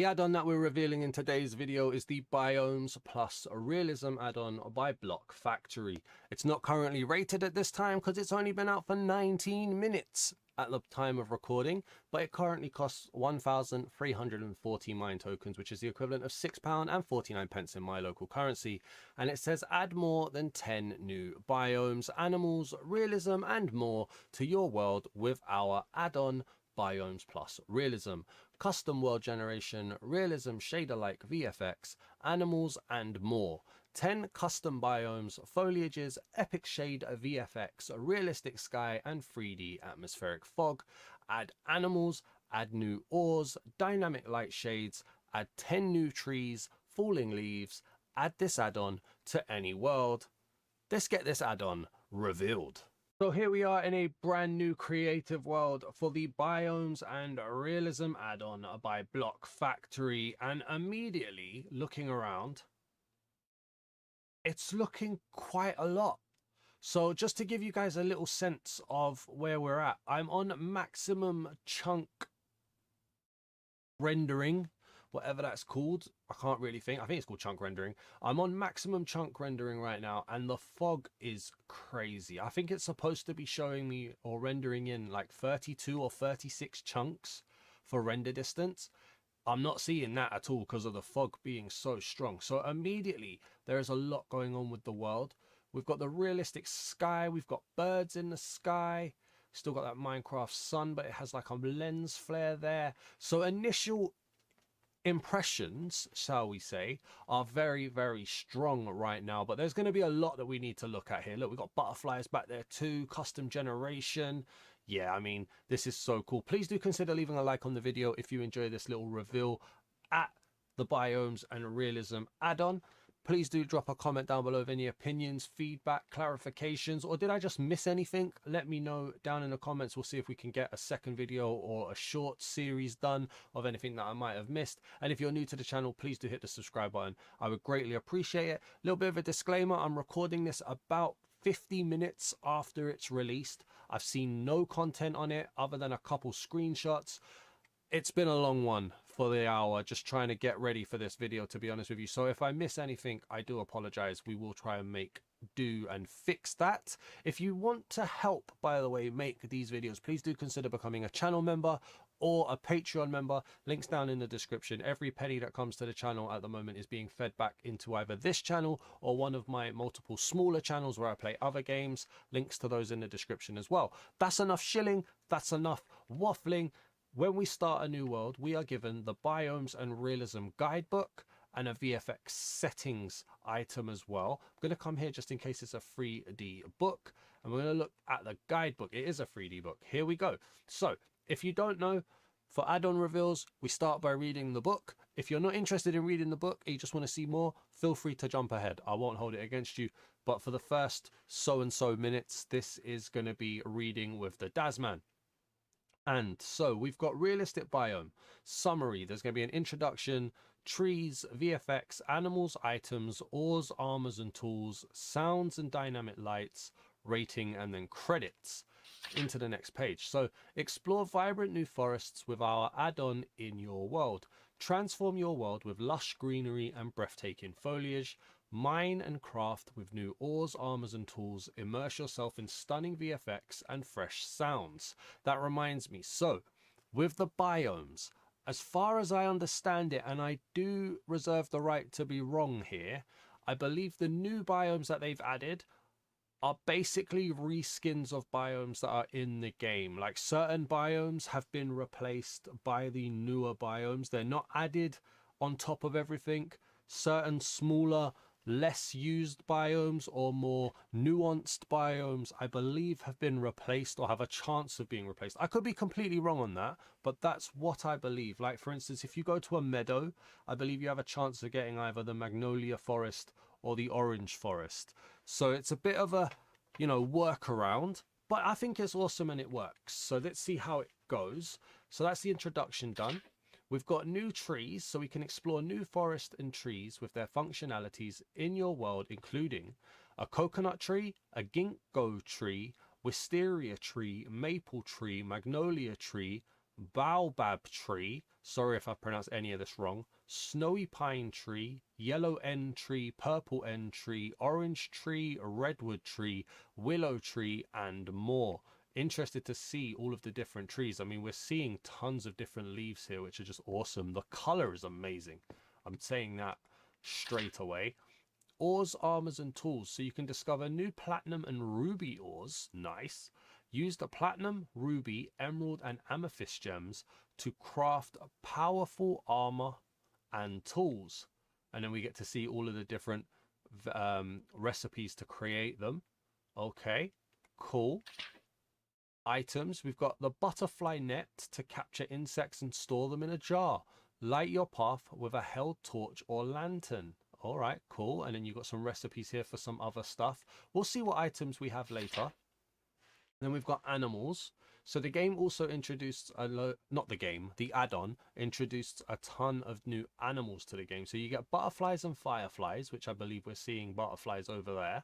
add-on that we're revealing in today's video is the Biomes plus Realism add-on by Block Factory. It's not currently rated at this time because it's only been out for 19 minutes at the time of recording, but it currently costs 1,340 Minetokens, which is the equivalent of £6.49 in my local currency. And it says add more than 10 new biomes, animals, realism and more to your world with our add-on Biomes plus Realism. Custom world generation, realism, shader-like VFX, animals and more. 10 custom biomes, foliages, epic shade VFX, realistic sky and 3D atmospheric fog. Add animals, add new ores, dynamic light shades, add 10 new trees, falling leaves. Add this add-on to any world. Let's get this add-on revealed. So here we are in a brand new creative world for the Biomes and Realism add-on by Block Factory, and immediately looking around, it's looking quite a lot. So just to give you guys a little sense of where we're at, I'm on maximum chunk rendering, whatever that's called. I can't really think. I think it's called chunk rendering. I'm on maximum chunk rendering right now, and the fog is crazy. I think it's supposed to be showing me or rendering in like 32 or 36 chunks for render distance. I'm not seeing that at all because of the fog being so strong. So immediately there is a lot going on with the world. We've got the realistic sky. We've got birds in the sky. Still got that Minecraft sun, but it has like a lens flare there. So initial impressions, shall we say, are very, very strong right now, but there's going to be a lot that we need to look at here. Look, we've got butterflies back there too, custom generation. Yeah, I mean, this is so cool. Please do consider leaving a like on the video if you enjoy this little reveal at the Biomes and Realism add-on. Please do drop a comment down below of any opinions, feedback, clarifications, or did I just miss anything? Let me know down in the comments. We'll see if we can get a second video or a short series done of anything that I might have missed. And if you're new to the channel, please do hit the subscribe button. I would greatly appreciate it. A little bit of a disclaimer, I'm recording this about 50 minutes after it's released. I've seen no content on it other than a couple screenshots. It's been a long one for the hour, just trying to get ready for this video, to be honest with you. So if I miss anything, I do apologize. We will try and make do and fix that. If you want to help, by the way, make these videos, please do consider becoming a channel member or a Patreon member. Links down in the description. Every penny that comes to the channel at the moment is being fed back into either this channel or one of my multiple smaller channels where I play other games. Links to those in the description as well. That's enough shilling. That's enough waffling. When we start a new world, we are given the Biomes and Realism guidebook and a VFX settings item as well. I'm going to come here just in case it's a 3D book, and we're going to look at the guidebook. It is a 3D book. Here we go. So if you don't know, for add-on reveals, we start by reading the book. If you're not interested in reading the book and you just want to see more, feel free to jump ahead. I won't hold it against you. But for the first so minutes, this is going to be reading with the Daz Man. And so we've got realistic biome, summary, there's going to be an introduction, trees, VFX, animals, items, ores, armors and tools, sounds and dynamic lights, rating, and then credits into the next page. So explore vibrant new forests with our add-on in your world. Transform your world with lush greenery and breathtaking foliage. Mine and craft with new ores, armors and tools. Immerse yourself in stunning VFX and fresh sounds. That reminds me, so with the biomes, as far as I understand it, and I do reserve the right to be wrong here, I believe the new biomes that they've added are basically reskins of biomes that are in the game. Like certain biomes have been replaced by the newer biomes. They're not added on top of everything. Certain smaller, less used biomes or more nuanced biomes, I believe, have been replaced or have a chance of being replaced. I could be completely wrong on that, but that's what I believe. Like, for instance, if you go to a meadow, I believe you have a chance of getting either the magnolia forest or the orange forest. So it's a bit of a, you know, workaround, but I think it's awesome and it works. So let's see how it goes. So that's the introduction done. We've got new trees, so we can explore new forest and trees with their functionalities in your world, including a coconut tree, a ginkgo tree, wisteria tree, maple tree, magnolia tree, baobab tree, sorry if I pronounce any of this wrong, snowy pine tree, yellow end tree, purple end tree, orange tree, redwood tree, willow tree, and more. Interested to see all of the different trees. I mean, we're seeing tons of different leaves here, which are just awesome. The color is amazing. I'm saying that straight away. Ores, armors, and tools. So you can discover new platinum and ruby ores. Nice. Use the platinum, ruby, emerald, and amethyst gems to craft powerful armor and tools. And then we get to see all of the different recipes to create them. Okay, cool. Items. We've got the butterfly net to capture insects and store them in a jar. Light your path with a held torch or lantern. All right, cool. And then you've got some recipes here for some other stuff. We'll see what items we have later. Then we've got animals. So the game also introduced the add-on introduced a ton of new animals to the game. So you get butterflies and fireflies, which I believe we're seeing butterflies over there.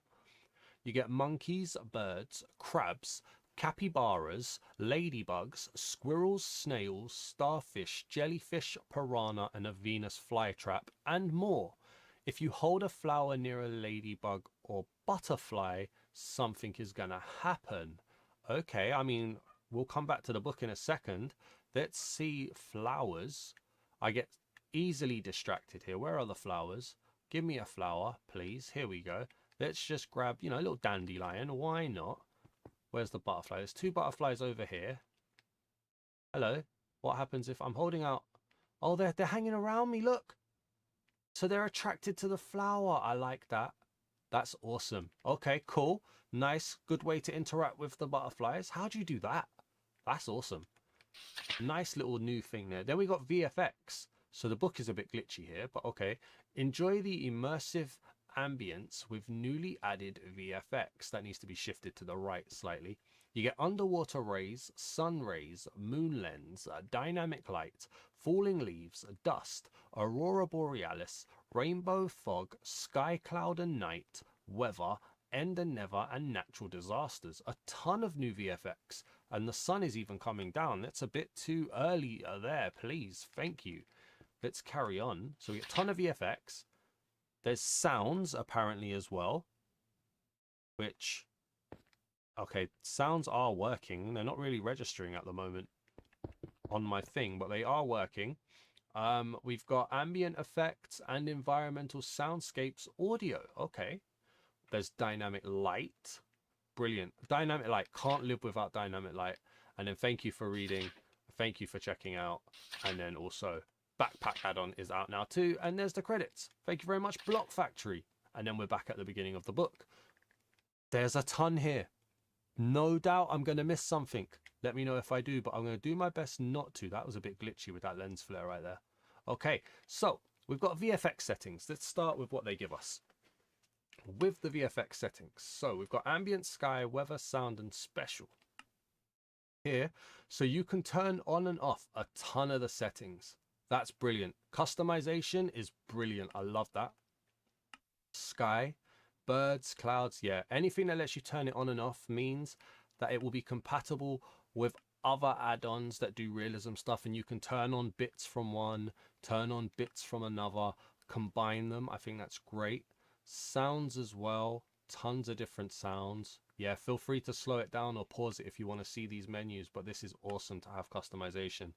You get monkeys, birds, crabs, capybaras, ladybugs, squirrels, snails, starfish, jellyfish, piranha, and a Venus flytrap, and more. If you hold a flower near a ladybug or butterfly, something is gonna happen. Okay, I mean, we'll come back to the book in a second. Let's see flowers. I get easily distracted here. Where are the flowers? Give me a flower, please. Here we go. Let's just grab, a little dandelion. Why not? Where's the butterfly? There's two butterflies over here. Hello. What happens if I'm holding out? Oh, they're hanging around me. Look. So they're attracted to the flower. I like that. That's awesome. Okay, cool. Nice. Good way to interact with the butterflies. How do you do that? That's awesome. Nice little new thing there. Then we got VFX. So the book is a bit glitchy here, but okay. Enjoy the immersive ambience with newly added VFX. That needs to be shifted to the right slightly. You get underwater rays, sun rays, moon lens, dynamic light, falling leaves, dust, aurora borealis, rainbow fog, sky cloud and night, weather, end and never, and natural disasters. A ton of new VFX, and the sun is even coming down. That's a bit too early there, please. Thank you. Let's carry on. So we get a ton of VFX. There's sounds apparently as well, which, okay, sounds are working. They're not really registering at the moment on my thing, but they are working. We've got ambient effects and environmental soundscapes audio. Okay. There's dynamic light. Brilliant. Dynamic light. Can't live without dynamic light. And then thank you for reading. Thank you for checking out. And then also Backpack add-on is out now too. And there's the credits. Thank you very much, Block Factory. And then we're back at the beginning of the book. There's a ton here. No doubt I'm going to miss something. Let me know if I do, but I'm going to do my best not to. That was a bit glitchy with that lens flare right there. Okay, so we've got VFX settings. Let's start with what they give us. With the VFX settings, so we've got ambient, sky, weather, sound, and special here. So you can turn on and off a ton of the settings. That's brilliant. Customization is brilliant. I love that. Sky, birds, clouds, yeah. Anything that lets you turn it on and off means that it will be compatible with other add-ons that do realism stuff, and you can turn on bits from one, turn on bits from another, combine them. I think that's great. Sounds as well. Tons of different sounds. Yeah, feel free to slow it down or pause it if you want to see these menus, but this is awesome to have customization.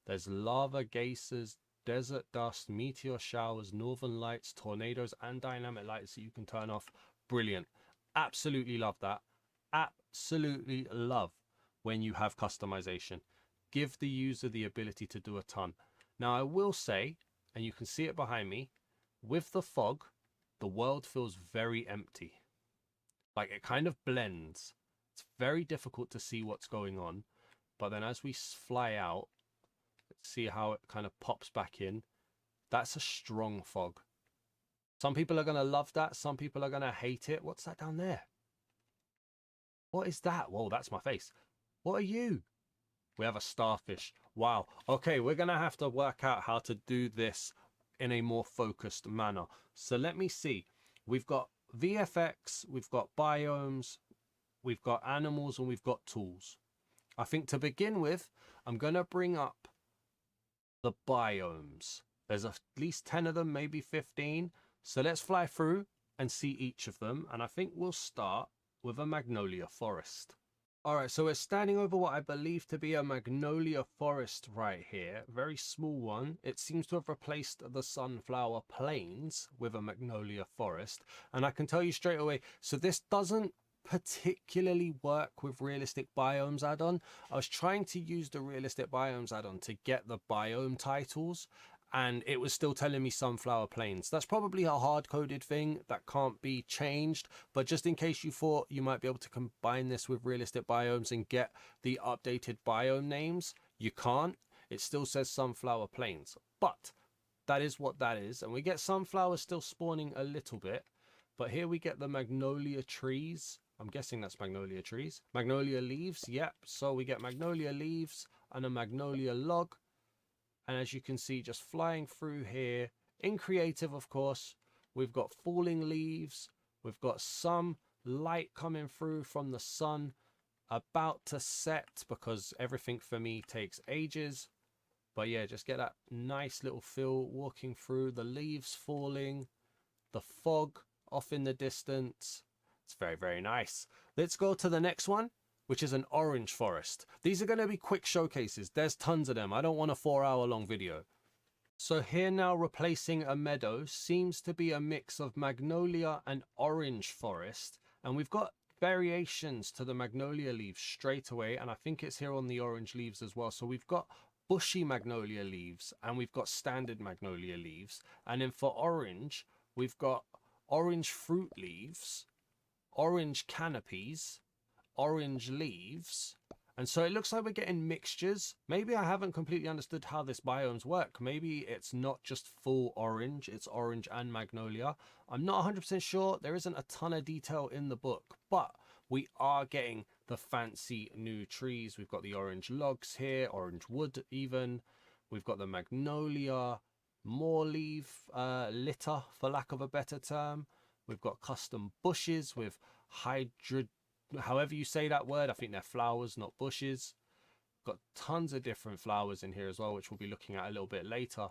There's lava geysers, desert dust, meteor showers, northern lights, tornadoes, and dynamic lights that you can turn off. Brilliant. Absolutely love that. Absolutely love when you have customization. Give the user the ability to do a ton. Now I will say, and you can see it behind me, with the fog, the world feels very empty. Like it kind of blends. It's very difficult to see what's going on. But then as we fly out, let's see how it kind of pops back in. That's a strong fog. Some people are going to love that. Some people are going to hate it. What's that down there? What is that? Whoa, that's my face. What are you? We have a starfish. Wow. Okay, we're going to have to work out how to do this in a more focused manner. So let me see. We've got VFX, we've got biomes, we've got animals, and we've got tools. I think to begin with, I'm going to bring up the biomes. There's at least 10 of them, maybe 15. So let's fly through and see each of them. And I think we'll start with a magnolia forest. All right, so we're standing over what I believe to be a magnolia forest right here. Very small one. It seems to have replaced the sunflower plains with a magnolia forest. And I can tell you straight away, so this doesn't particularly work with realistic biomes add-on. I was trying to use the realistic biomes add-on to get the biome titles, and it was still telling me sunflower plains. That's probably a hard-coded thing that can't be changed, but just in case you thought you might be able to combine this with realistic biomes and get the updated biome names, you can't. It still says sunflower plains, but that is what that is. And we get sunflowers still spawning a little bit, but here we get the magnolia trees. I'm guessing that's magnolia trees. Magnolia leaves, yep. So we get magnolia leaves and a magnolia log. And as you can see, just flying through here, in creative, of course, we've got falling leaves. We've got some light coming through from the sun, about to set, because everything for me takes ages. But yeah, just get that nice little feel walking through, the leaves falling, the fog off in the distance. It's very, very nice. Let's go to the next one, which is an orange forest. These are going to be quick showcases. There's tons of them. I don't want a 4-hour long video. So here now, replacing a meadow seems to be a mix of magnolia and orange forest. And we've got variations to the magnolia leaves straight away. And I think it's here on the orange leaves as well. So we've got bushy magnolia leaves and we've got standard magnolia leaves. And then for orange, we've got orange fruit leaves, orange canopies, orange leaves. And so it looks like we're getting mixtures. Maybe I haven't completely understood how this biomes work. Maybe it's not just full orange, it's orange and magnolia. I'm not 100% sure. There isn't a ton of detail in the book, but we are getting the fancy new trees. We've got the orange logs here, orange wood even. We've got the magnolia, more leaf litter, for lack of a better term. We've got custom bushes with however you say that word. I think they're flowers, not bushes. Got tons of different flowers in here as well, which we'll be looking at a little bit later.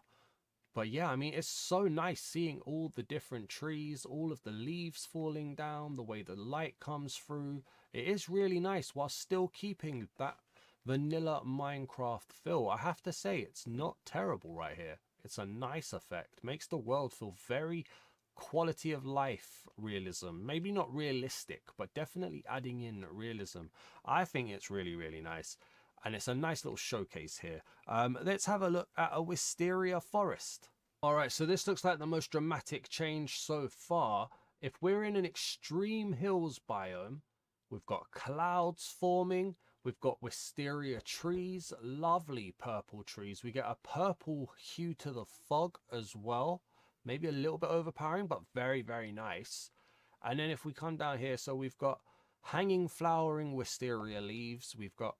But yeah, I mean, it's so nice seeing all the different trees, all of the leaves falling down, the way the light comes through. It is really nice while still keeping that vanilla Minecraft feel. I have to say, it's not terrible right here. It's a nice effect. Makes the world feel very quality of life realism. Maybe not realistic, but definitely adding in realism. I think it's really, really nice. And it's a nice little showcase here. Let's have a look at a wisteria forest. All right, so this looks like the most dramatic change so far. If we're in an extreme hills biome, we've got clouds forming. We've got wisteria trees, lovely purple trees. We get a purple hue to the fog as well. Maybe a little bit overpowering, but very, very nice. And then if we come down here, so we've got hanging flowering wisteria leaves. We've got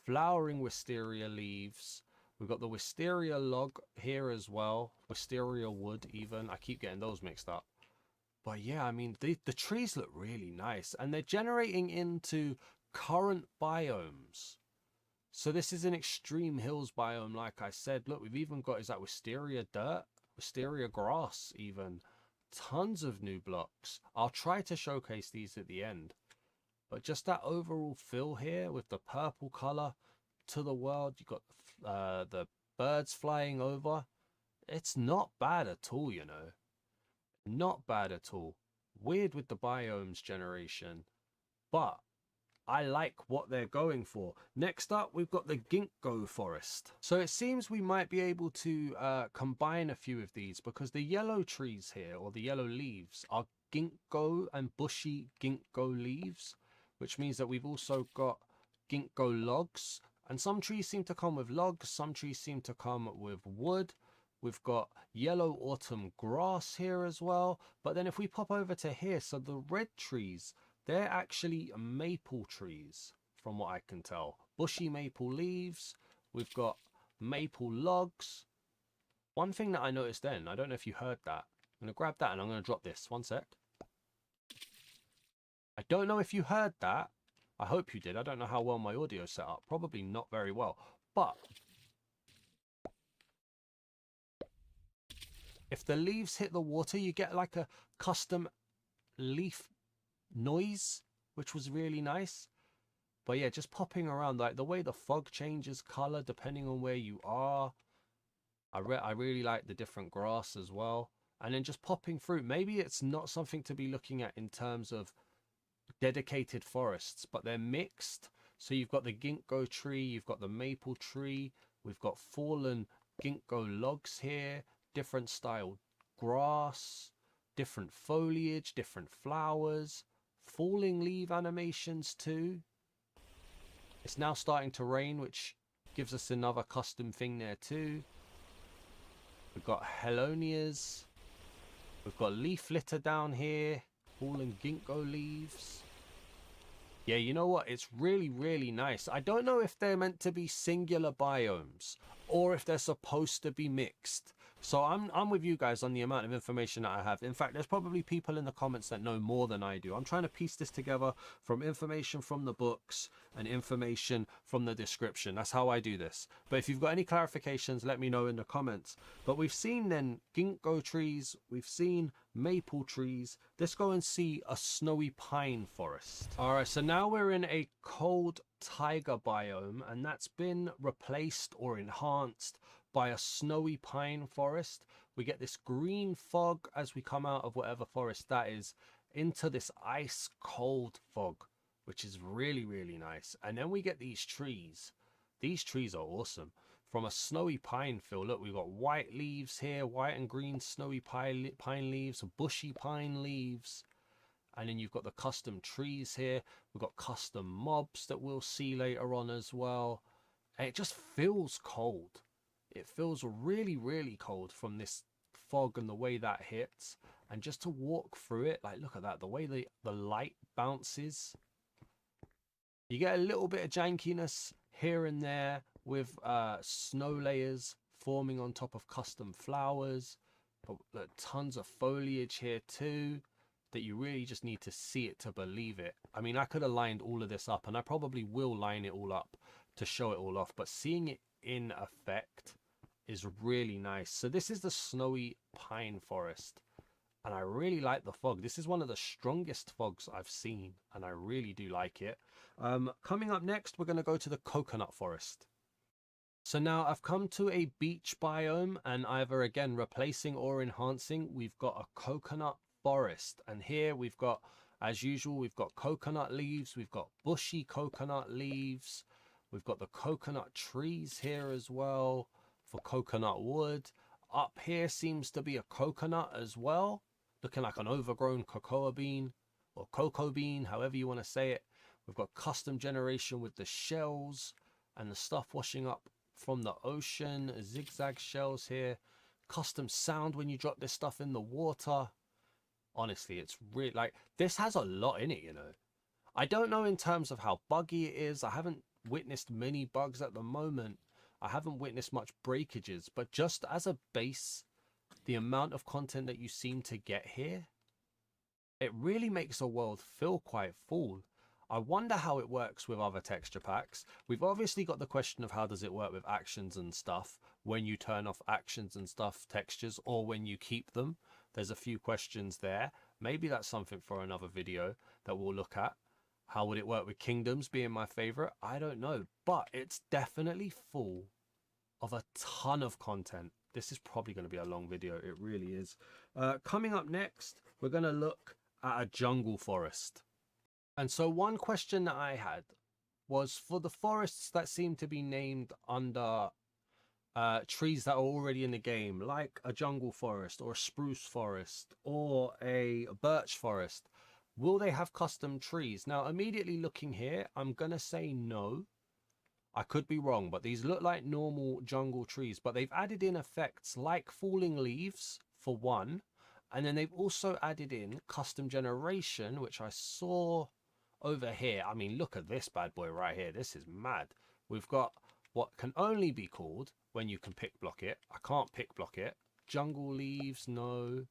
flowering wisteria leaves. We've got the wisteria log here as well. Wisteria wood even. I keep getting those mixed up. But yeah, I mean, the trees look really nice. And they're generating into current biomes. So this is an extreme hills biome, like I said. Look, we've even got, is that wisteria dirt? Wisteria grass even. Tons of new blocks. I'll try to showcase these at the end. But just that overall feel here with the purple color to the world. You've got the birds flying over. It's not bad at all, you know. Not bad at all. Weird with the biomes generation. But I like what they're going for. Next up, we've got the ginkgo forest. So it seems we might be able to combine a few of these because the yellow trees here, or the yellow leaves, are ginkgo and bushy ginkgo leaves, which means that we've also got ginkgo logs. And some trees seem to come with logs, some trees seem to come with wood. We've got yellow autumn grass here as well. But then if we pop over to here, so the red trees, they're actually maple trees, from what I can tell. Bushy maple leaves. We've got maple logs. One thing that I noticed then, I don't know if you heard that. I'm going to grab that and I'm going to drop this. One sec. I don't know if you heard that. I hope you did. I don't know how well my audio set up. Probably not very well. But if the leaves hit the water, you get like a custom leaf noise, which was really nice. But yeah, just popping around, like the way the fog changes color depending on where you are. I really like the different grass as well. And then just popping through. Maybe it's not something to be looking at in terms of dedicated forests, but they're mixed. So you've got the ginkgo tree, you've got the maple tree, we've got fallen ginkgo logs here, different style grass, different foliage, different flowers, falling leaf animations too. It's now starting to rain, which gives us another custom thing there too. We've got helonias. We've got leaf litter down here. Fallen ginkgo leaves. Yeah, you know what? It's really, really nice. I don't know if they're meant to be singular biomes or if they're supposed to be mixed. So I'm with you guys on the amount of information that I have. In fact, there's probably people in the comments that know more than I do. I'm trying to piece this together from information from the books and information from the description. That's how I do this. But if you've got any clarifications, let me know in the comments. But we've seen then ginkgo trees. We've seen maple trees. Let's go and see a snowy pine forest. All right, so now we're in a cold taiga biome, and that's been replaced or enhanced by a snowy pine forest. We get this green fog as we come out of whatever forest that is into this ice cold fog, which is really, really nice. And then we get these trees. These trees are awesome. From a snowy pine field, look, we've got white leaves here, white and green snowy pine leaves, bushy pine leaves. And then you've got the custom trees here. We've got custom mobs that we'll see later on as well. And it just feels cold. It feels really, really cold from this fog and the way that hits. And just to walk through it, like, look at that, the way the light bounces. You get a little bit of jankiness here and there with snow layers forming on top of custom flowers. But tons of foliage here too, that you really just need to see it to believe it. I mean, I could have lined all of this up, and I probably will line it all up to show it all off, but seeing it in effect is really nice. So this is the snowy pine forest, and I really like the fog. This is one of the strongest fogs I've seen, and I really do like it. Coming up next, we're going to go to the coconut forest. So now I've come to a beach biome, and either again replacing or enhancing, we've got a coconut forest. And here we've got, as usual, we've got coconut leaves, we've got bushy coconut leaves, we've got the coconut trees here as well for coconut wood. Up here seems to be a coconut as well, looking like an overgrown cocoa bean or cocoa bean, however you want to say it. We've got custom generation with the shells and the stuff washing up from the ocean, zigzag shells here, custom sound when you drop this stuff in the water. Honestly, it's really, like, this has a lot in it, you know. I don't know in terms of how buggy it is. I haven't witnessed many bugs at the moment. I haven't witnessed much breakages, but just as a base, the amount of content that you seem to get here, it really makes a world feel quite full. I wonder how it works with other texture packs. We've obviously got the question of how does it work with actions and stuff when you turn off actions and stuff textures, or when you keep them. There's a few questions there. Maybe that's something for another video that we'll look at. How would it work with kingdoms being my favorite? I don't know, but it's definitely full of a ton of content. This is probably going to be a long video. It really is. Coming up next, we're going to look at a jungle forest. And so one question that I had was for the forests that seem to be named under trees that are already in the game, like a jungle forest or a spruce forest or a birch forest, will they have custom trees? Now, immediately looking here, I'm going to say no. I could be wrong, but these look like normal jungle trees, but they've added in effects like falling leaves for one. And then they've also added in custom generation, which I saw over here. I mean, look at this bad boy right here. This is mad. We've got what can only be called, when you can pick block it, I can't pick block it, jungle leaves, no.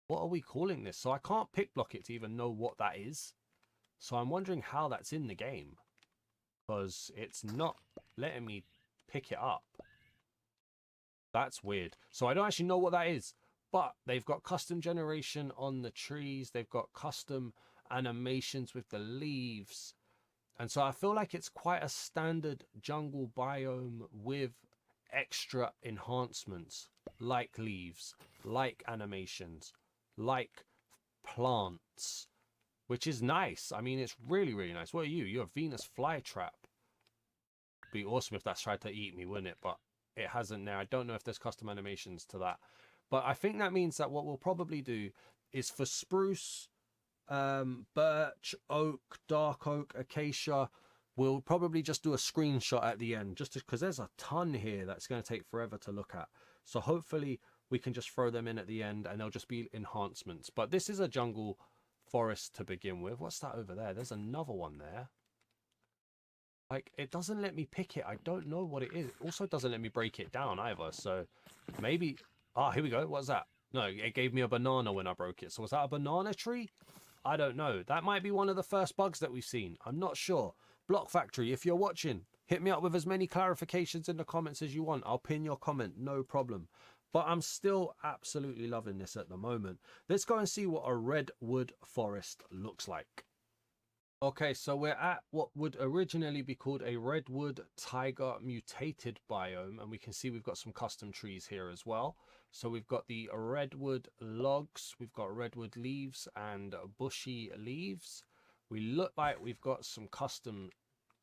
What are we calling this? So I can't pick block it to even know what that is. So I'm wondering how that's in the game, because it's not letting me pick it up. That's weird. So I don't actually know what that is, but they've got custom generation on the trees. They've got custom animations with the leaves. And so I feel like it's quite a standard jungle biome with extra enhancements like leaves, like animations, like plants, which is nice. I mean, it's really, really nice. What are you? You're a Venus flytrap. Be awesome if that's tried to eat me, wouldn't it? But it hasn't now. I don't know if there's custom animations to that. But I think that means that what we'll probably do is for spruce, birch, oak, dark oak, acacia, we'll probably just do a screenshot at the end, just because there's a ton here that's going to take forever to look at. So hopefully we can just throw them in at the end and they'll just be enhancements. But this is a jungle forest to begin with. What's that over there? There's another one there. Like, it doesn't let me pick it. I don't know what it is. It also doesn't let me break it down either. So maybe... Ah, here we go. What's that? No, it gave me a banana when I broke it. So was that a banana tree? I don't know. That might be one of the first bugs that we've seen. I'm not sure. Block Factory, if you're watching, hit me up with as many clarifications in the comments as you want. I'll pin your comment, no problem. But I'm still absolutely loving this at the moment. Let's go and see what a redwood forest looks like. Okay, so we're at what would originally be called a redwood taiga mutated biome, and we can see we've got some custom trees here as well. So we've got the redwood logs, we've got redwood leaves and bushy leaves. We look like we've got some custom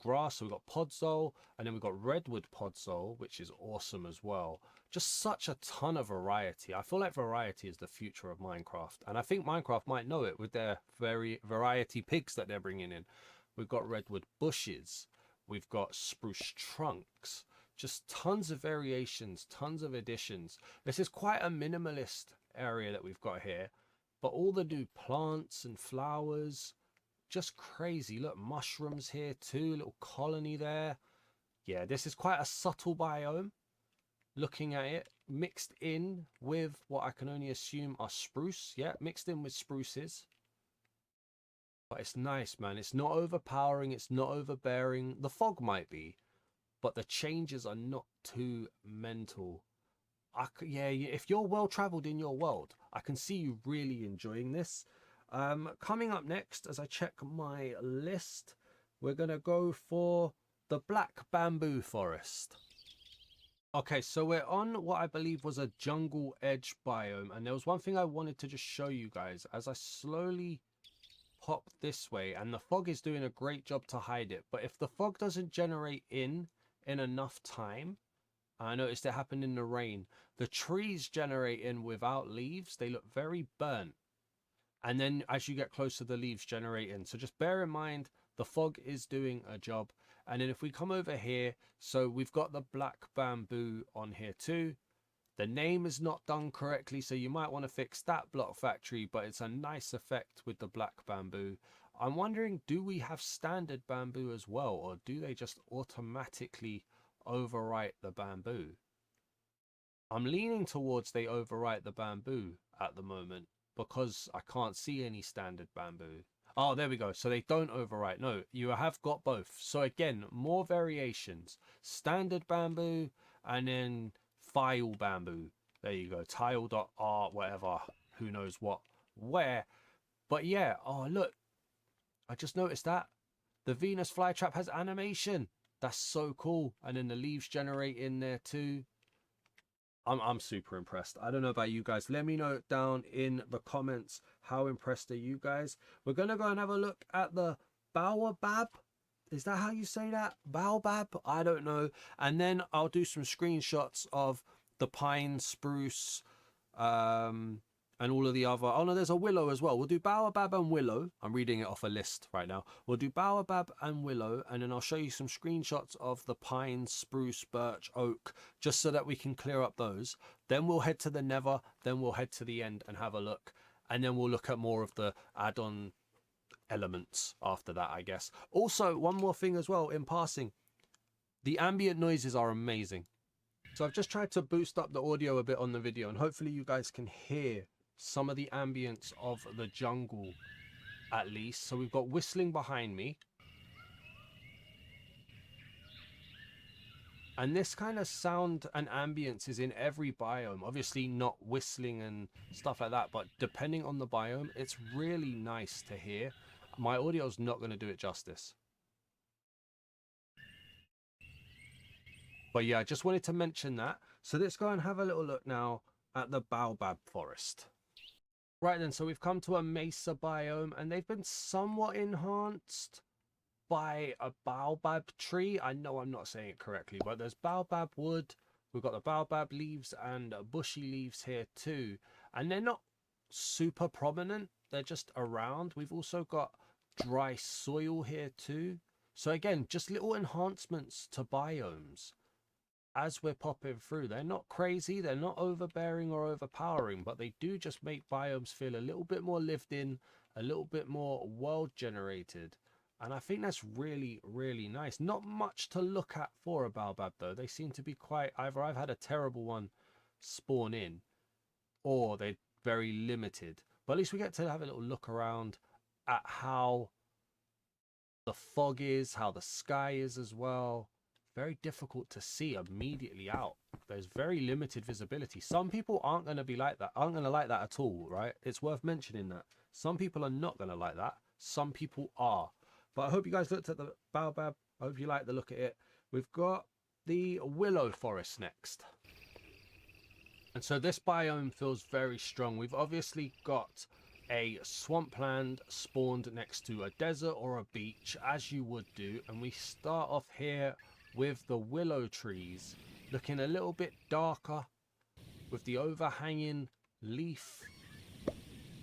grass, so we've got podzol, and then we've got redwood podzol, which is awesome as well. Just such a ton of variety. I feel like variety is the future of Minecraft, and I think Minecraft might know it with their variety pigs that they're bringing in. We've got redwood bushes, we've got spruce trunks, just tons of variations, tons of additions. This is quite a minimalist area that we've got here, but all the new plants and flowers, just crazy. Look, mushrooms here too, little colony there. Yeah, this is quite a subtle biome. Looking at it, mixed in with what I can only assume are spruce. Yeah, mixed in with spruces. But it's nice, man. It's not overpowering, it's not overbearing. The fog might be, but the changes are not too mental. Yeah, if you're well traveled in your world, I can see you really enjoying this. Coming up next, as I check my list, we're gonna go for the black bamboo forest. Okay, so we're on what I believe was a jungle edge biome, and there was one thing I wanted to just show you guys as I slowly pop this way, and the fog is doing a great job to hide it. But if the fog doesn't generate in enough time, I noticed it happened in the rain, the trees generate in without leaves. They look very burnt. And then as you get closer, the leaves generate in. So just bear in mind, the fog is doing a job. And then if we come over here, so we've got the black bamboo on here too. The name is not done correctly, so you might want to fix that, Block Factory, but it's a nice effect with the black bamboo. I'm wondering, do we have standard bamboo as well, or do they just automatically overwrite the bamboo? I'm leaning towards they overwrite the bamboo at the moment, because I can't see any standard bamboo. Oh, there we go. So they don't overwrite. No, you have got both. So again, more variations. Standard bamboo and then file bamboo. There you go. Tile.art, whatever. Who knows what, where. But yeah, oh, look. I just noticed that. The Venus flytrap has animation. That's so cool. And then the leaves generate in there too. I'm super impressed. I don't know about you guys. Let me know down in the comments how impressed are you guys. We're going to go and have a look at the baobab. Is that how you say that? Baobab? I don't know. And then I'll do some screenshots of the pine, spruce, and all of the other... Oh, no, there's a willow as well. We'll do baobab and willow. I'm reading it off a list right now. We'll do baobab and willow, and then I'll show you some screenshots of the pine, spruce, birch, oak, just so that we can clear up those. Then we'll head to the Nether, then we'll head to the end and have a look. And then we'll look at more of the add-on elements after that, I guess. Also, one more thing as well in passing. The ambient noises are amazing. So I've just tried to boost up the audio a bit on the video, and hopefully you guys can hear some of the ambience of the jungle. at least. So we've got whistling behind me. And this kind of sound and ambience is in every biome. Obviously not whistling and stuff like that, but depending on the biome, it's really nice to hear. My audio's not going to do it justice. But yeah, I just wanted to mention that. So let's go and have a little look now at the baobab forest. Right then, so we've come to a mesa biome, and they've been somewhat enhanced by a baobab tree. I know I'm not saying it correctly, but there's baobab wood. We've got the baobab leaves and bushy leaves here too. And they're not super prominent. They're just around. We've also got dry soil here too. So again, just little enhancements to biomes as we're popping through. They're not crazy, they're not overbearing or overpowering, but they do just make biomes feel a little bit more lived in, a little bit more world generated. And I think that's really, really nice. Not much to look at for a baobab though. They seem to be quite, either I've had a terrible one spawn in, or they're very limited. But at least we get to have a little look around at how the fog is, how the sky is as well. Very difficult to see immediately out. There's very limited visibility. Some people aren't going to be like that, aren't going to like that at all, right? It's worth mentioning that. Some people are not going to like that. Some people are. But I hope you guys looked at the baobab. I hope you like the look at it. We've got the willow forest next. And so this biome feels very strong. We've obviously got a swampland spawned next to a desert or a beach, as you would do. And we start off here with the willow trees looking a little bit darker with the overhanging leaf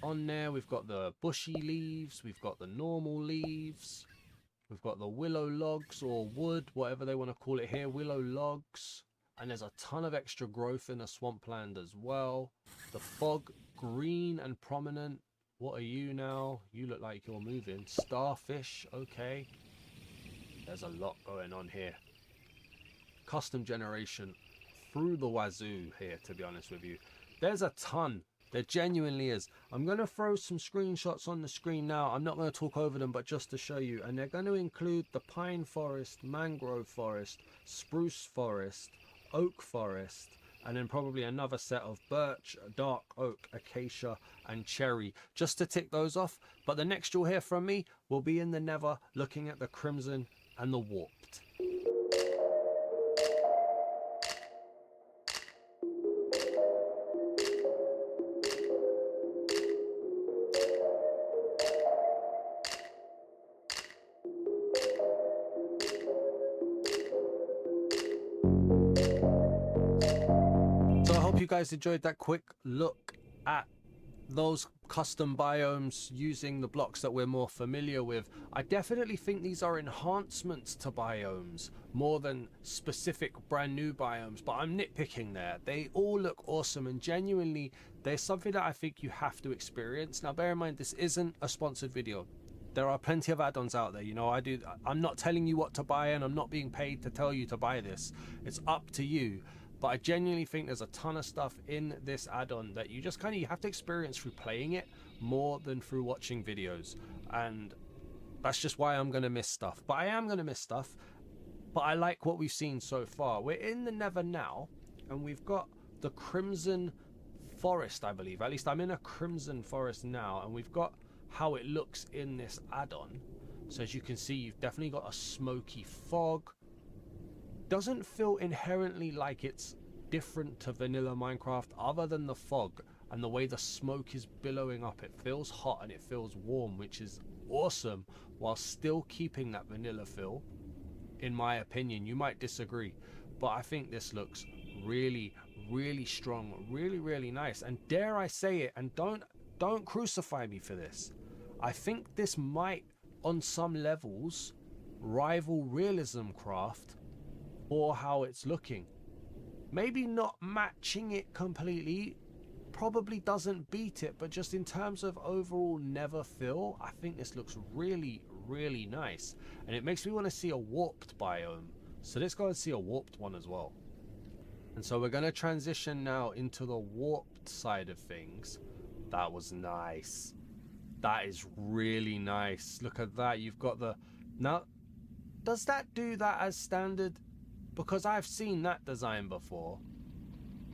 on there. We've got the bushy leaves, we've got the normal leaves, we've got the willow logs or wood, whatever they want to call it here, willow logs. And there's a ton of extra growth in the swampland as well. The fog, green and prominent. What are you now? You look like you're moving. Starfish, okay. There's a lot going on here. Custom generation through the wazoo here, to be honest with you. There's a ton. There genuinely is. I'm going to throw some screenshots on the screen now. I'm not going to talk over them, but just to show you. And they're going to include the pine forest, mangrove forest, spruce forest, oak forest, and then probably another set of birch, dark oak, acacia, and cherry, just to tick those off. But the next you'll hear from me will be in the Nether, looking at the crimson and the warped. You guys enjoyed that quick look at those custom biomes using the blocks that we're more familiar with. I definitely think these are enhancements to biomes more than specific brand new biomes, but I'm nitpicking there. They all look awesome, and genuinely there's something that I think you have to experience. Now bear in mind, this isn't a sponsored video. There are plenty of add-ons out there, you know. I'm not telling you what to buy, and I'm not being paid to tell you to buy this. It's up to you. But I genuinely think there's a ton of stuff in this add-on that you just you have to experience through playing it more than through watching videos. And that's just why I'm going to miss stuff. But I am going to miss stuff. But I like what we've seen so far. We're in the Nether now, and we've got the Crimson Forest, I believe. At least I'm in a Crimson Forest now, and we've got how it looks in this add-on. So as you can see, you've definitely got a smoky fog. Doesn't feel inherently like it's different to vanilla Minecraft other than the fog and the way the smoke is billowing up. It feels hot and it feels warm, which is awesome, while still keeping that vanilla feel, in my opinion. You might disagree, but I think this looks really, really strong, really, really nice. And dare I say it, and don't crucify me for this, I think this might on some levels rival realism craft or how it's looking. Maybe not matching it completely, probably doesn't beat it, but just in terms of overall Nether feel, I think this looks really, really nice. And it makes me want to see a warped biome. So let's go and see a warped one as well. And so we're going to transition now into the warped side of things. That was nice. That is really nice. Look at that. You've got the... Now, does that do that as standard? Because I've seen that design before.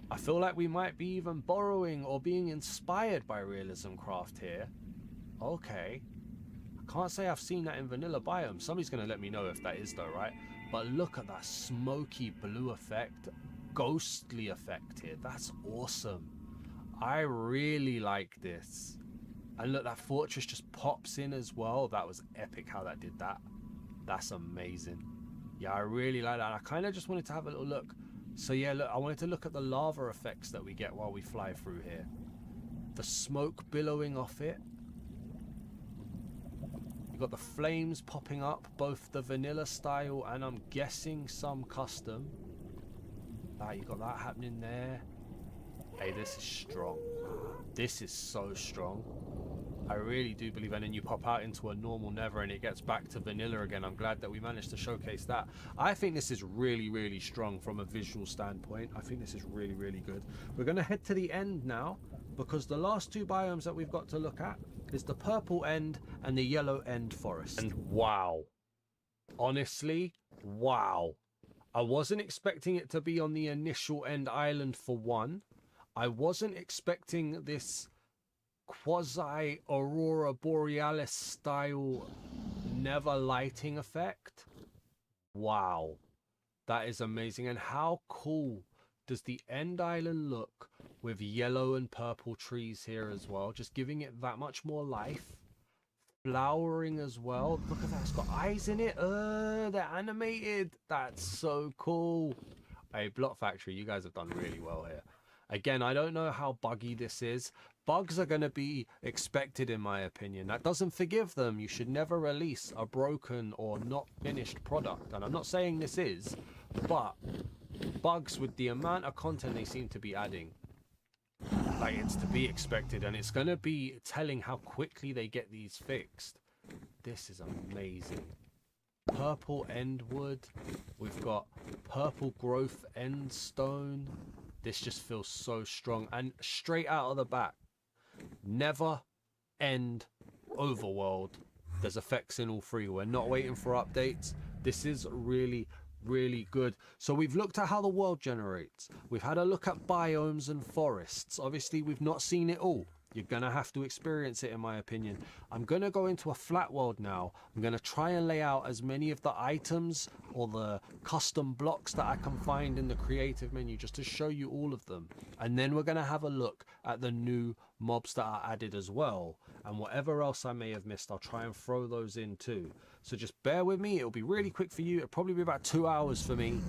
I feel like we might be even borrowing or being inspired by Realism Craft here. Okay. I can't say I've seen that in vanilla Biome. Somebody's going to let me know if that is though, right? But look at that smoky blue effect. Ghostly effect here. That's awesome. I really like this. And look, that fortress just pops in as well. That was epic how that did that. That's amazing. Yeah, I really like that. I kind of just wanted to have a little look. So yeah, look, I wanted to look at the lava effects that we get while we fly through here. The smoke billowing off it. You've got the flames popping up, both the vanilla style and I'm guessing some custom. You got that happening there. Hey, this is strong. This is so strong. I really do believe, and then you pop out into a normal Nether and it gets back to vanilla again. I'm glad that we managed to showcase that. I think this is really, really strong from a visual standpoint. I think this is really, really good. We're going to head to the end now because the last two biomes that we've got to look at is the purple end and the yellow end forest. And wow. Honestly, wow. I wasn't expecting it to be on the initial end island for one. I wasn't expecting this quasi aurora borealis style never lighting effect. Wow, that is amazing. And how cool does the end island look with yellow and purple trees here as well, just giving it that much more life. Flowering as well. Look at that, it's got eyes in it. They're animated. That's so cool. Hey, Block Factory, you guys have done really well here. Again, I don't know how buggy this is. Bugs are going to be expected, in my opinion. That doesn't forgive them. You should never release a broken or not finished product. And I'm not saying this is, but bugs with the amount of content they seem to be adding, like, it's to be expected. And it's going to be telling how quickly they get these fixed. This is amazing. Purple end wood. We've got purple growth end stone. This just feels so strong. And straight out of the back, never end overworld. There's effects in all three. We're not waiting for updates. This is really, really good. So we've looked at how the world generates. We've had a look at biomes and forests. Obviously, we've not seen it all. You're going to have to experience it, in my opinion. I'm going to go into a flat world now. I'm going to try and lay out as many of the items or the custom blocks that I can find in the creative menu just to show you all of them. And then we're going to have a look at the new mobs that are added as well. And whatever else I may have missed, I'll try and throw those in too. So just bear with me. It'll be really quick for you. It'll probably be about 2 hours for me.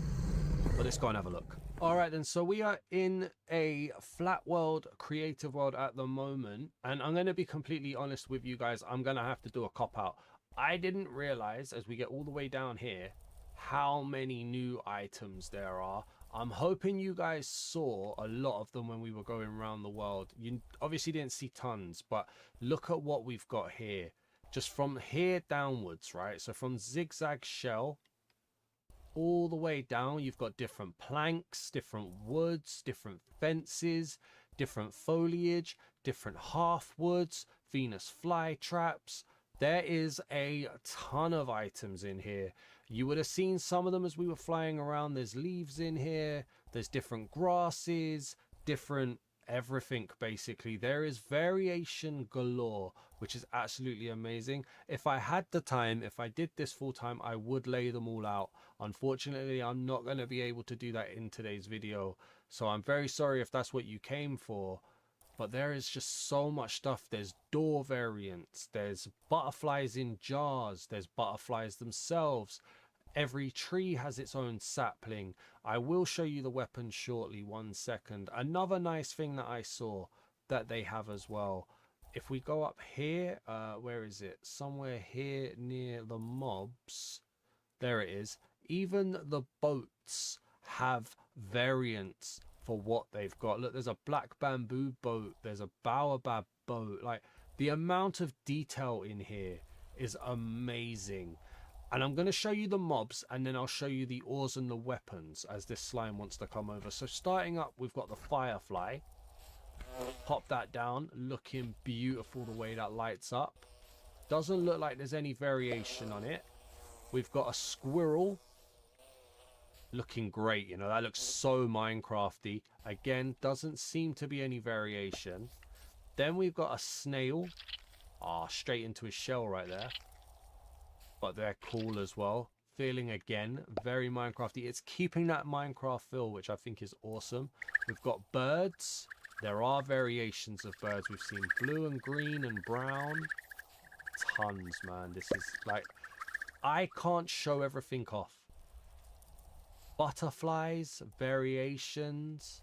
But let's go and have a look. All right, then. So we are in a flat world, creative world at the moment. And I'm going to be completely honest with you guys. I'm going to have to do a cop out. I didn't realize as we get all the way down here how many new items there are. I'm hoping you guys saw a lot of them when we were going around the world. You obviously didn't see tons, but look at what we've got here. Just from here downwards, right? So from Zigzag Shell all the way down, you've got different planks, different woods, different fences, different foliage, different half woods, Venus flytraps. There is a ton of items in here. You would have seen some of them as we were flying around. There's leaves in here, there's different grasses, different everything basically. There is variation galore, which is absolutely amazing. If I had the time, if I did this full time, I would lay them all out. Unfortunately, I'm not going to be able to do that in today's video, so I'm very sorry if that's what you came for. But there is just so much stuff. There's door variants, there's butterflies in jars, there's butterflies themselves. Every tree has its own sapling. I will show you the weapons shortly, 1 second. Another nice thing that I saw that they have as well. If we go up here, where is it? Somewhere here near the mobs. There it is. Even the boats have variants for what they've got. Look, there's a black bamboo boat. There's a baobab boat. Like, the amount of detail in here is amazing. And I'm going to show you the mobs, and then I'll show you the ores and the weapons as this slime wants to come over. So starting up, we've got the firefly. Pop that down, looking beautiful the way that lights up. Doesn't look like there's any variation on it. We've got a squirrel. Looking great, you know, that looks so Minecrafty. Again, doesn't seem to be any variation. Then we've got a snail. Straight into his shell right there. But they're cool as well. Feeling again, very Minecrafty. It's keeping that Minecraft feel, which I think is awesome. We've got birds. There are variations of birds. We've seen blue and green and brown. Tons, man. This is like, I can't show everything off. Butterflies, variations.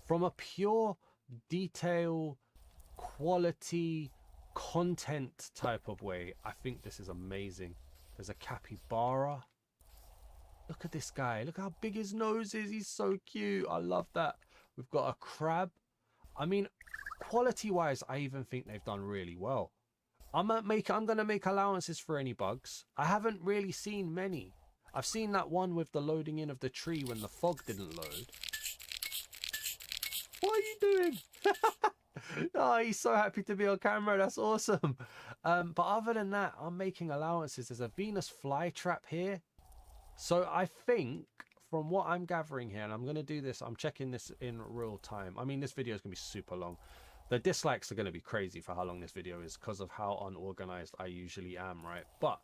From a pure detail, quality, content type of way, I think this is amazing. There's a capybara. Look at this guy. Look how big his nose is. He's so cute. I love that. We've got a crab. I mean, quality-wise, I even think they've done really well. I'm gonna make allowances for any bugs. I haven't really seen many. I've seen that one with the loading in of the tree when the fog didn't load. What are you doing? Oh, he's so happy to be on camera. That's awesome. But other than that, I'm making allowances. There's a Venus flytrap here. So I think, from what I'm gathering here, and I'm going to do this, I'm checking this in real time. I mean, this video is going to be super long. The dislikes are going to be crazy for how long this video is because of how unorganized I usually am, right? But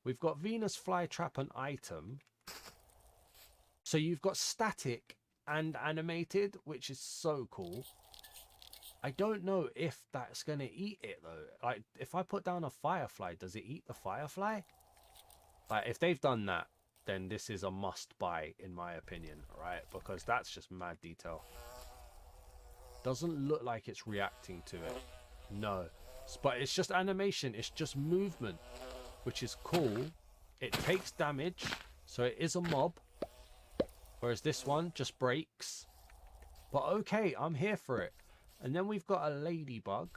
we've got Venus flytrap and item. So you've got static and animated, which is so cool. I don't know if that's going to eat it, though. Like, if I put down a firefly, does it eat the firefly? Like, if they've done that, then this is a must-buy, in my opinion, right? Because that's just mad detail. Doesn't look like it's reacting to it. No. But it's just animation. It's just movement, which is cool. It takes damage, so it is a mob. Whereas this one just breaks. But okay, I'm here for it. And then we've got a ladybug.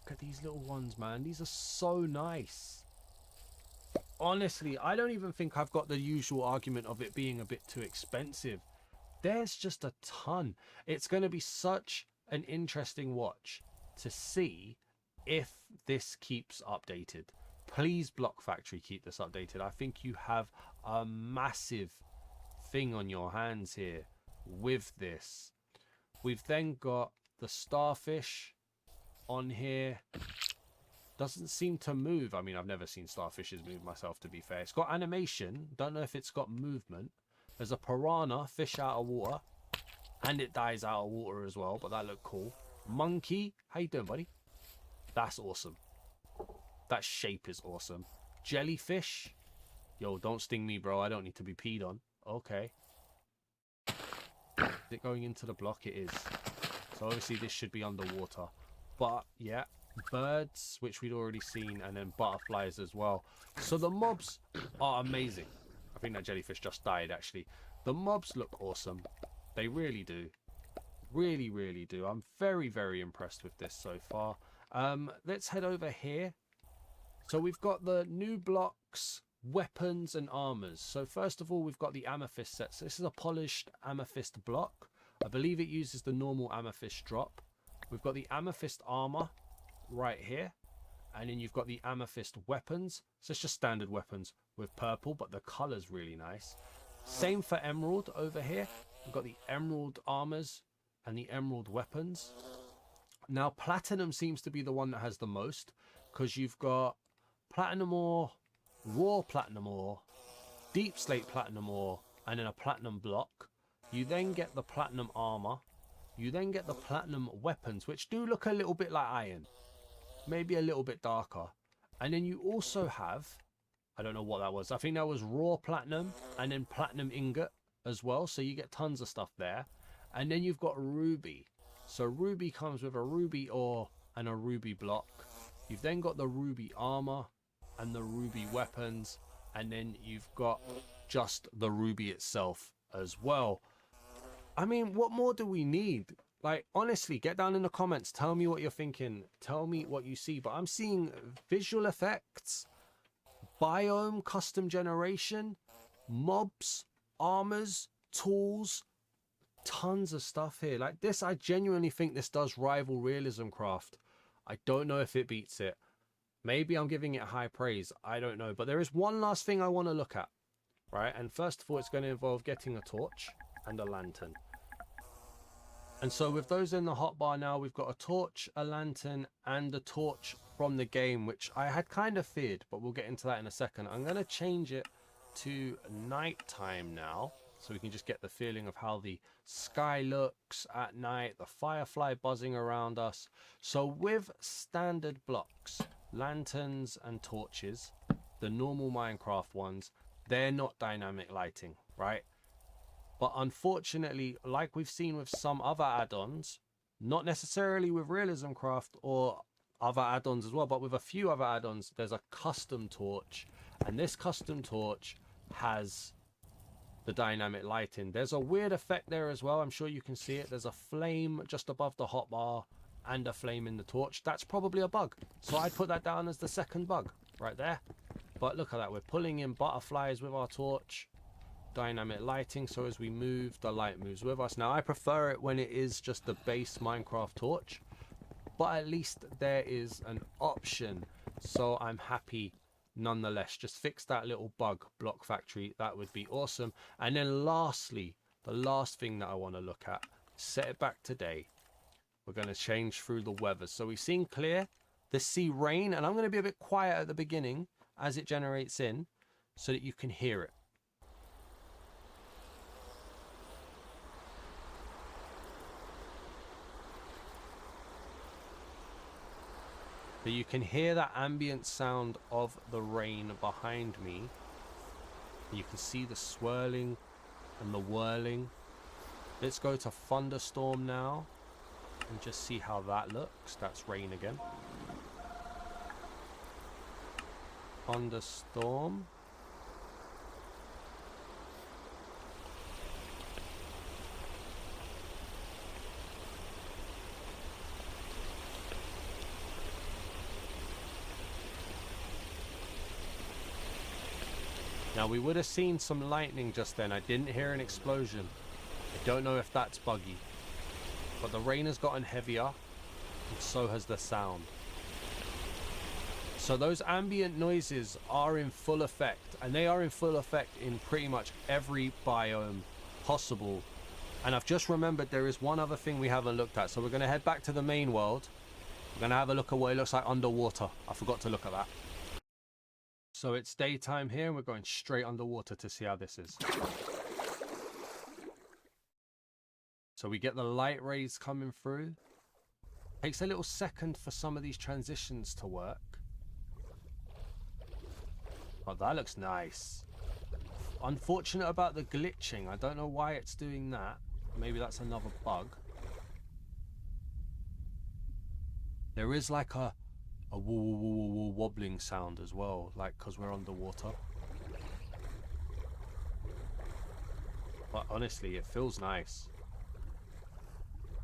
Look at these little ones, man. These are so nice. Honestly, I don't even think I've got the usual argument of it being a bit too expensive. There's just a ton. It's going to be such an interesting watch to see if this keeps updated. Please, Block Factory, keep this updated. I think you have a massive thing on your hands here with this. We've then got the starfish on here. Doesn't seem to move. I mean, I've never seen starfishes move myself, to be fair. It's got animation. Don't know if it's got movement. There's a piranha, fish out of water. And it dies out of water as well, but that looked cool. Monkey. How you doing, buddy? That's awesome. That shape is awesome. Jellyfish. Yo, don't sting me, bro. I don't need to be peed on. Okay. Is it going into the block? It is. So obviously this should be underwater. But yeah, birds, which we'd already seen, and then butterflies as well. So the mobs are amazing. I think that jellyfish just died, actually. The mobs look awesome. They really do. Really, really do. I'm very, very impressed with this so far. Let's head over here. So we've got the new blocks, weapons and armors. So first of all, we've got the amethyst set. So this is a polished amethyst block. I believe it uses the normal amethyst drop. We've got the amethyst armor right here. And then you've got the amethyst weapons. So it's just standard weapons with purple, but the color's really nice. Same for emerald over here. We've got the emerald armors and the emerald weapons. Now platinum seems to be the one that has the most, because you've got platinum ore, raw platinum ore, deep slate platinum ore, and then a platinum block. You then get the platinum armor. You then get the platinum weapons, which do look a little bit like iron. Maybe a little bit darker. And then you also have, I don't know what that was. I think that was raw platinum and then platinum ingot as well. So you get tons of stuff there. And then you've got ruby. So ruby comes with a ruby ore and a ruby block. You've then got the ruby armor and the ruby weapons. And then you've got just the ruby itself as well. I mean, what more do we need? Like, honestly, get down in the comments. Tell me what you're thinking. Tell me what you see. But I'm seeing visual effects, biome custom generation, mobs, armors, tools, tons of stuff here. Like this, I genuinely think this does rival Realism Craft. I don't know if it beats it. Maybe I'm giving it high praise. I don't know. But there is one last thing I want to look at, right? And first of all, it's going to involve getting a torch and a lantern. And so with those in the hotbar now, we've got a torch, a lantern, and a torch from the game, which I had kind of feared, but we'll get into that in a second. I'm going to change it to nighttime now, so we can just get the feeling of how the sky looks at night, the firefly buzzing around us. So with standard blocks, lanterns and torches, the normal Minecraft ones, they're not dynamic lighting, right? But unfortunately, like we've seen with some other add-ons, not necessarily with Realism Craft or other add-ons as well, but with a few other add-ons, there's a custom torch, and this custom torch has the dynamic lighting. There's a weird effect there as well. I'm sure you can see it. There's a flame just above the hotbar and a flame in the torch. That's probably a bug. So I'd put that down as the second bug right there. But look at that. We're pulling in butterflies with our torch. Dynamic lighting, so as we move, the light moves with us. Now I prefer it when it is just the base Minecraft torch, but at least there is an option, so I'm happy nonetheless. Just fix that little bug, Block Factory. That would be awesome. And then lastly, the last thing that I want to look at, set it back to day. We're going to change through the weather. So we've seen clear, the sea rain, and I'm going to be a bit quiet at the beginning as it generates in so that you can hear it. So you can hear that ambient sound of the rain behind me. You can see the swirling and the whirling. Let's go to thunderstorm now and just see how that looks. That's rain again. Thunderstorm. Now we would have seen some lightning just then. I didn't hear an explosion. I don't know if that's buggy. But the rain has gotten heavier, and so has the sound. So those ambient noises are in full effect, and they are in full effect in pretty much every biome possible. And I've just remembered there is one other thing we haven't looked at. So we're going to head back to the main world. We're going to have a look at what it looks like underwater. I forgot to look at that. So it's daytime here, and we're going straight underwater to see how this is. So we get the light rays coming through. Takes a little second for some of these transitions to work. But that looks nice. Unfortunate about the glitching. I don't know why it's doing that. Maybe that's another bug. There is like a wobbling sound as well, like because we're underwater. But honestly, it feels nice.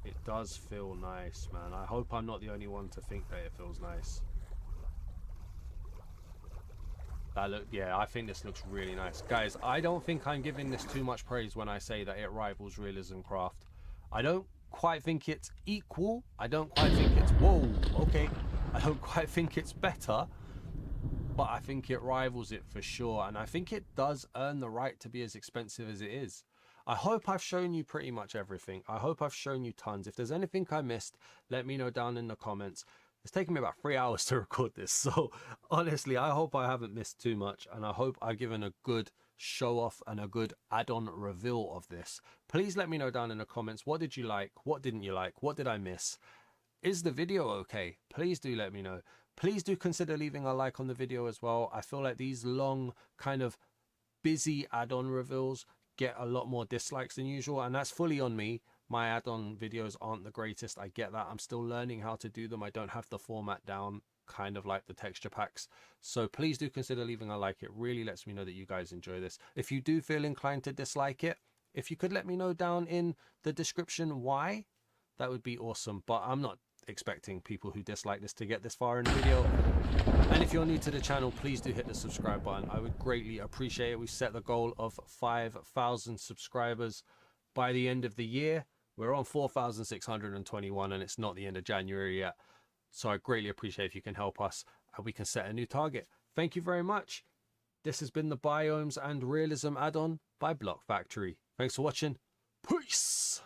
It does feel nice, man. I hope I'm not the only one to think that it feels nice. Yeah, I think this looks really nice. Guys, I don't think I'm giving this too much praise when I say that it rivals Realism Craft. I don't quite think it's equal. I don't quite think it's... Whoa, okay. I don't quite think it's better, but I think it rivals it for sure. And I think it does earn the right to be as expensive as it is. I hope I've shown you pretty much everything. I hope I've shown you tons. If there's anything I missed, let me know down in the comments. It's taken me about 3 hours to record this. So honestly, I hope I haven't missed too much. And I hope I've given a good show off and a good add-on reveal of this. Please let me know down in the comments. What did you like? What didn't you like? What did I miss? Is the video okay? Please do let me know. Please do consider leaving a like on the video as well. I feel like these long, kind of busy add-on reveals get a lot more dislikes than usual, and that's fully on me. My add-on videos aren't the greatest. I get that. I'm still learning how to do them. I don't have the format down, kind of like the texture packs. So please do consider leaving a like. It really lets me know that you guys enjoy this. If you do feel inclined to dislike it, if you could let me know down in the description why, that would be awesome. But I'm not expecting people who dislike this to get this far in the video. And if you're new to the channel, please do hit the subscribe button. I would greatly appreciate it. We set the goal of 5,000 subscribers. by the end of the year. We're on 4,621 and it's not the end of January yet. So I greatly appreciate if you can help us and we can set a new target. Thank you very much. This has been the Biomes and Realism Add-on by Block Factory. Thanks for watching. Peace!